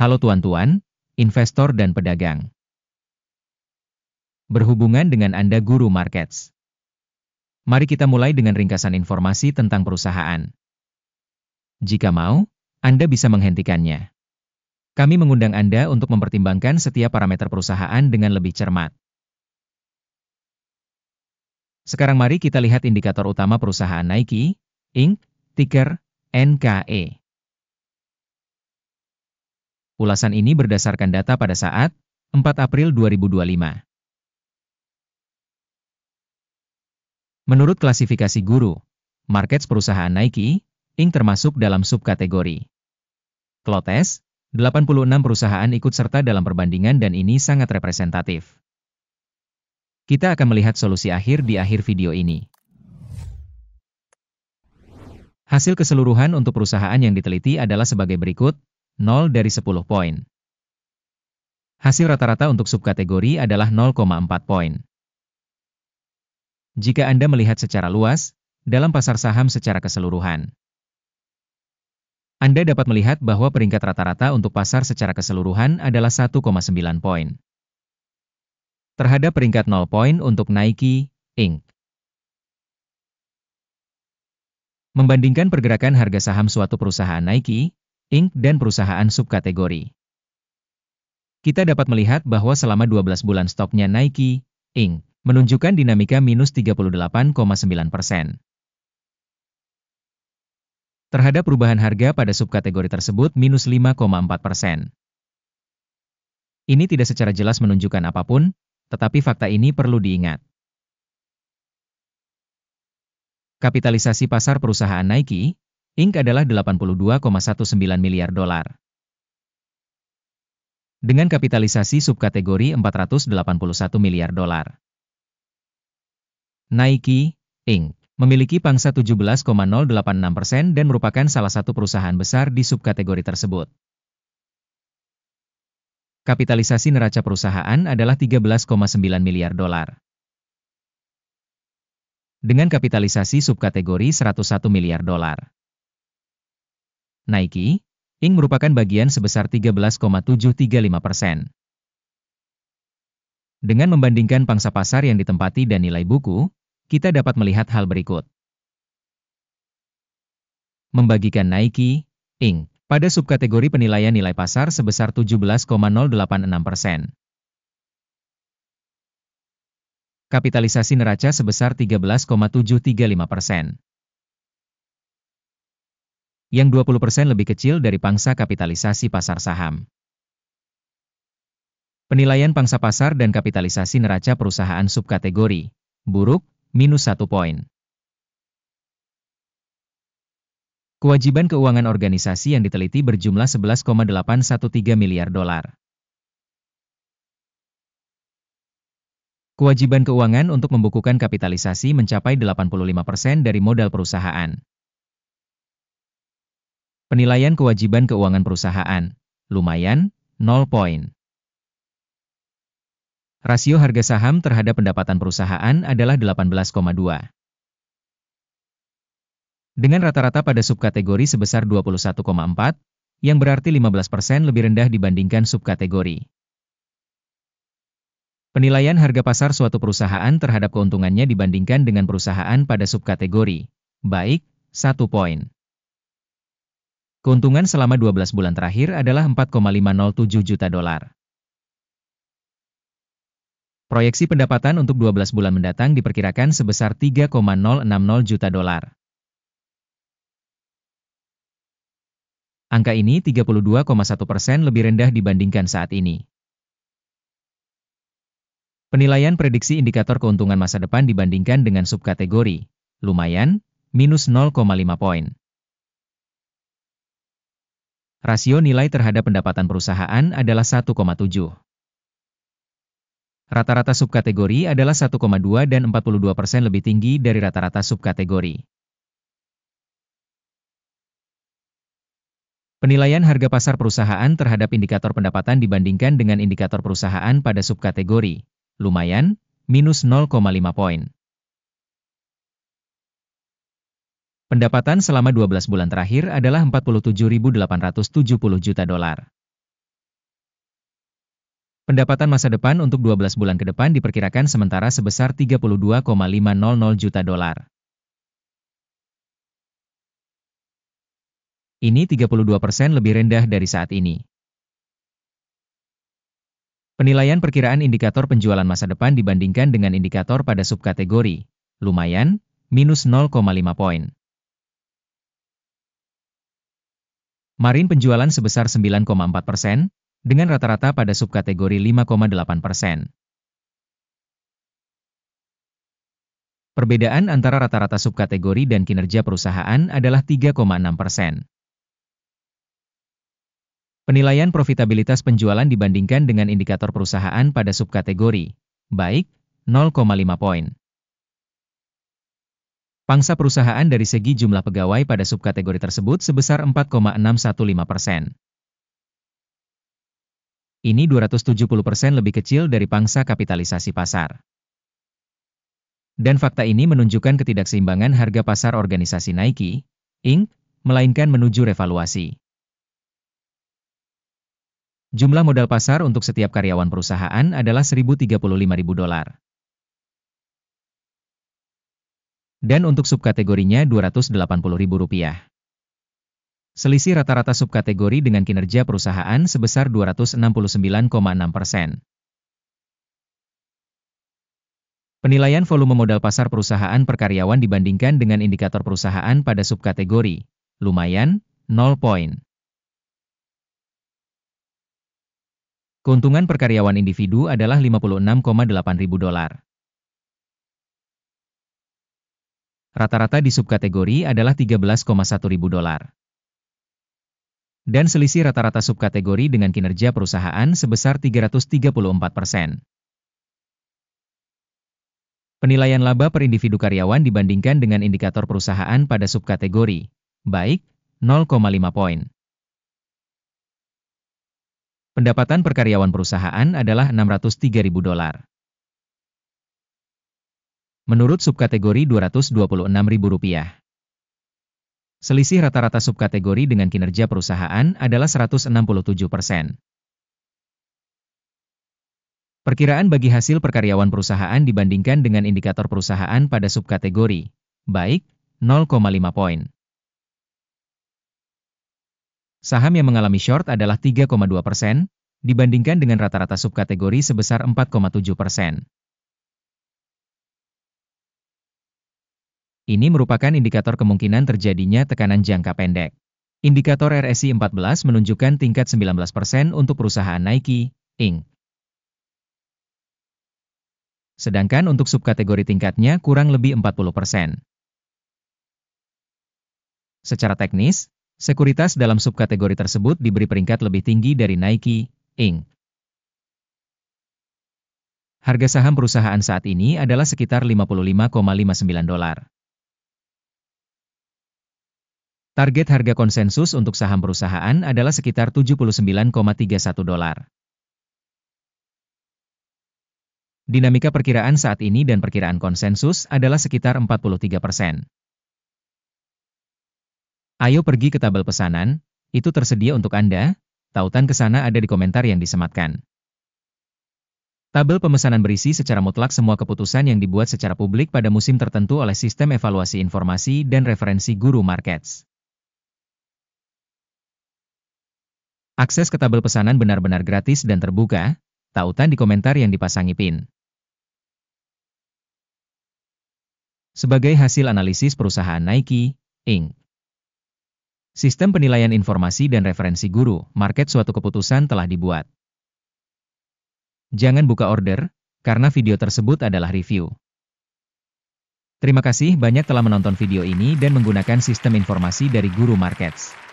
Halo tuan-tuan, investor dan pedagang. Berhubungan dengan Anda Guru Markets. Mari kita mulai dengan ringkasan informasi tentang perusahaan. Jika mau, Anda bisa menghentikannya. Kami mengundang Anda untuk mempertimbangkan setiap parameter perusahaan dengan lebih cermat. Sekarang mari kita lihat indikator utama perusahaan Nike, Inc., ticker NKE. Ulasan ini berdasarkan data pada saat 4 April 2025. Menurut klasifikasi Guru Markets, perusahaan Nike, Inc. termasuk dalam subkategori Clothes. 86 perusahaan ikut serta dalam perbandingan dan ini sangat representatif. Kita akan melihat solusi akhir di akhir video ini. Hasil keseluruhan untuk perusahaan yang diteliti adalah sebagai berikut, 0 dari 10 poin. Hasil rata-rata untuk subkategori adalah 0,4 poin. Jika Anda melihat secara luas, dalam pasar saham secara keseluruhan, Anda dapat melihat bahwa peringkat rata-rata untuk pasar secara keseluruhan adalah 1,9 poin. Terhadap peringkat 0 poin untuk Nike, Inc. Membandingkan pergerakan harga saham suatu perusahaan Nike, Inc. dan perusahaan subkategori, kita dapat melihat bahwa selama 12 bulan stoknya Nike, Inc. menunjukkan dinamika minus 38,9%. Terhadap perubahan harga pada subkategori tersebut minus 5,4%. Ini tidak secara jelas menunjukkan apapun, tetapi fakta ini perlu diingat. Kapitalisasi pasar perusahaan Nike, Inc. adalah 82,19 miliar dolar. Dengan kapitalisasi subkategori 481 miliar dolar. Nike, Inc. memiliki pangsa 17,086% dan merupakan salah satu perusahaan besar di subkategori tersebut. Kapitalisasi neraca perusahaan adalah 13,9 miliar dolar. Dengan kapitalisasi subkategori 101 miliar dolar. Nike, Inc. merupakan bagian sebesar 13,735%. Dengan membandingkan pangsa pasar yang ditempati dan nilai buku, kita dapat melihat hal berikut. Membagikan Nike, Inc. pada subkategori penilaian nilai pasar sebesar 17,086%. Kapitalisasi neraca sebesar 13,735%. Yang 20% lebih kecil dari pangsa kapitalisasi pasar saham. Penilaian pangsa pasar dan kapitalisasi neraca perusahaan subkategori buruk, minus 1 poin. Kewajiban keuangan organisasi yang diteliti berjumlah 11,813 miliar dolar. Kewajiban keuangan untuk membukukan kapitalisasi mencapai 85% dari modal perusahaan. Penilaian kewajiban keuangan perusahaan, lumayan, 0 poin. Rasio harga saham terhadap pendapatan perusahaan adalah 18,2. Dengan rata-rata pada subkategori sebesar 21,4, yang berarti 15% lebih rendah dibandingkan subkategori. Penilaian harga pasar suatu perusahaan terhadap keuntungannya dibandingkan dengan perusahaan pada subkategori, baik, 1 poin. Keuntungan selama 12 bulan terakhir adalah 4,507 juta dolar. Proyeksi pendapatan untuk 12 bulan mendatang diperkirakan sebesar 3,060 juta dolar. Angka ini 32,1% lebih rendah dibandingkan saat ini. Penilaian prediksi indikator keuntungan masa depan dibandingkan dengan subkategori, lumayan, minus 0,5 poin. Rasio nilai terhadap pendapatan perusahaan adalah 1,7. Rata-rata subkategori adalah 1,2 dan 42% lebih tinggi dari rata-rata subkategori. Penilaian harga pasar perusahaan terhadap indikator pendapatan dibandingkan dengan indikator perusahaan pada subkategori, lumayan, minus 0,5 poin. Pendapatan selama 12 bulan terakhir adalah 47.870 juta dolar. Pendapatan masa depan untuk 12 bulan ke depan diperkirakan sementara sebesar 32,500 juta dolar. Ini 32% lebih rendah dari saat ini. Penilaian perkiraan indikator penjualan masa depan dibandingkan dengan indikator pada subkategori, lumayan, minus 0,5 poin. Marine penjualan sebesar 9,4%, dengan rata-rata pada subkategori 5,8%. Perbedaan antara rata-rata subkategori dan kinerja perusahaan adalah 3,6%. Penilaian profitabilitas penjualan dibandingkan dengan indikator perusahaan pada subkategori, baik, 0,5 poin. Pangsa perusahaan dari segi jumlah pegawai pada subkategori tersebut sebesar 4,615%. Ini 270% lebih kecil dari pangsa kapitalisasi pasar. Dan fakta ini menunjukkan ketidakseimbangan harga pasar organisasi Nike, Inc., melainkan menuju revaluasi. Jumlah modal pasar untuk setiap karyawan perusahaan adalah $1.035.000. Dan untuk subkategorinya Rp280.000. Selisih rata-rata subkategori dengan kinerja perusahaan sebesar 269,6%. Penilaian volume modal pasar perusahaan per karyawan dibandingkan dengan indikator perusahaan pada subkategori, lumayan, 0 poin. Keuntungan per karyawan individu adalah $56,800. Rata-rata di subkategori adalah $13,100. Dan selisih rata-rata subkategori dengan kinerja perusahaan sebesar 334%. Penilaian laba per individu karyawan dibandingkan dengan indikator perusahaan pada subkategori, baik, 0,5 poin. Pendapatan per karyawan perusahaan adalah $603.000. Menurut subkategori Rp226.000. Selisih rata-rata subkategori dengan kinerja perusahaan adalah 167%. Perkiraan bagi hasil per karyawan perusahaan dibandingkan dengan indikator perusahaan pada subkategori, baik, 0,5 poin. Saham yang mengalami short adalah 3,2%, dibandingkan dengan rata-rata subkategori sebesar 4,7%. Ini merupakan indikator kemungkinan terjadinya tekanan jangka pendek. Indikator RSI 14 menunjukkan tingkat 19% untuk perusahaan Nike, Inc. Sedangkan untuk subkategori tingkatnya kurang lebih 40%. Secara teknis, sekuritas dalam subkategori tersebut diberi peringkat lebih tinggi dari Nike, Inc. Harga saham perusahaan saat ini adalah sekitar $55,59. Target harga konsensus untuk saham perusahaan adalah sekitar $79,31. Dinamika perkiraan saat ini dan perkiraan konsensus adalah sekitar 43%. Ayo pergi ke tabel pesanan, itu tersedia untuk Anda, tautan ke sana ada di komentar yang disematkan. Tabel pemesanan berisi secara mutlak semua keputusan yang dibuat secara publik pada musim tertentu oleh sistem evaluasi informasi dan referensi Guru Markets. Akses ke tabel pesanan benar-benar gratis dan terbuka, tautan di komentar yang dipasangi pin. Sebagai hasil analisis perusahaan Nike, Inc. Sistem penilaian informasi dan referensi Guru Market suatu keputusan telah dibuat. Jangan buka order, karena video tersebut adalah review. Terima kasih banyak telah menonton video ini dan menggunakan sistem informasi dari Guru Markets.